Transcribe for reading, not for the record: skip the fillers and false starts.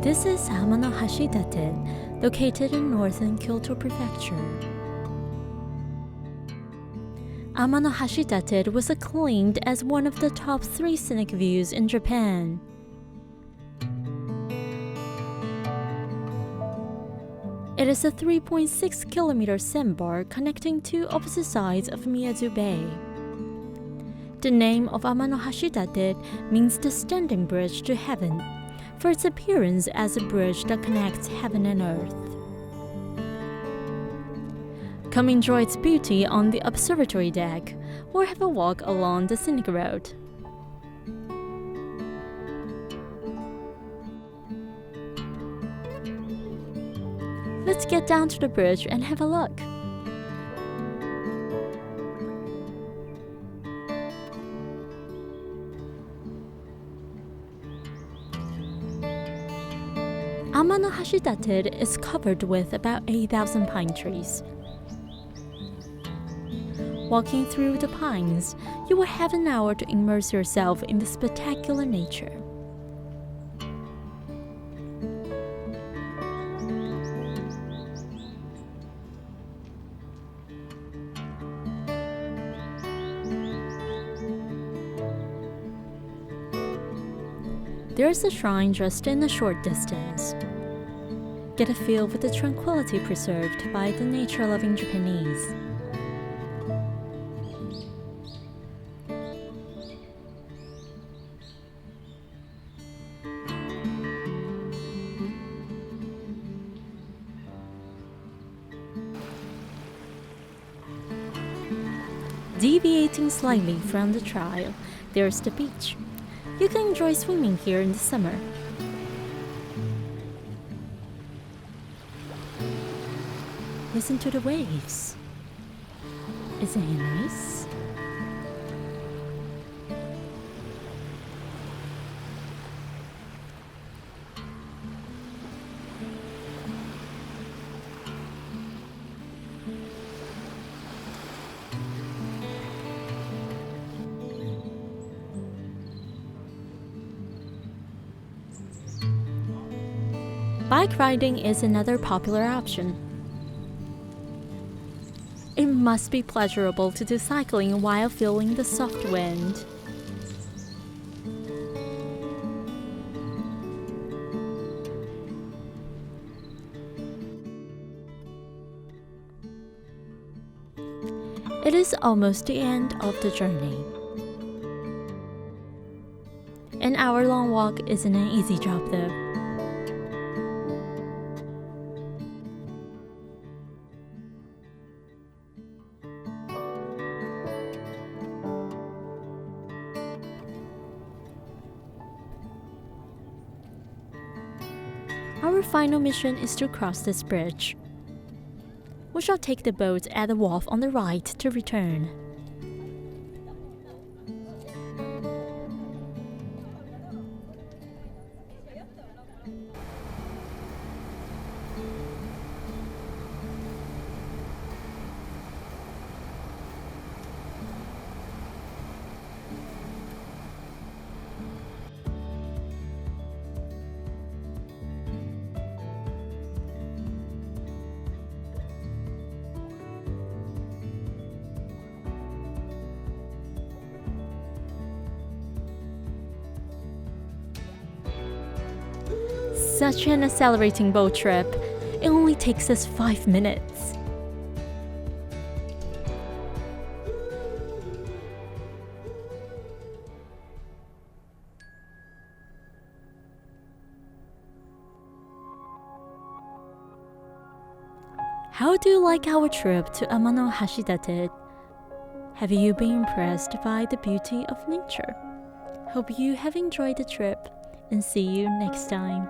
This is Amanohashidate, located in northern Kyoto Prefecture. Amanohashidate was acclaimed as one of the top 3 scenic views in Japan. It is a 3.6-kilometer sandbar connecting two opposite sides of Miyazu Bay. The name of Amanohashidate means the standing bridge to heaven, for its appearance as a bridge that connects heaven and earth. Come enjoy its beauty on the observatory deck, or have a walk along the scenic road. Let's get down to the bridge and have a look. Amanohashidate is covered with about 8,000 pine trees. Walking through the pines, you will have an hour to immerse yourself in the spectacular nature. There is a shrine just in a short distance. Get a feel for the tranquility preserved by the nature-loving Japanese. Deviating slightly from the trail, there's the beach. You can enjoy swimming here in the summer. Listen to the waves. Isn't it nice? Bike riding is another popular option. It must be pleasurable to do cycling while feeling the soft wind. It is almost the end of the journey. An hour-long walk isn't an easy job though. Our final mission is to cross this bridge. We shall take the boat at the wharf on the right to return. Such an accelerating boat trip. It only takes us 5 minutes. How do you like our trip to Amanohashidate? Have you been impressed by the beauty of nature? Hope you have enjoyed the trip, and see you next time.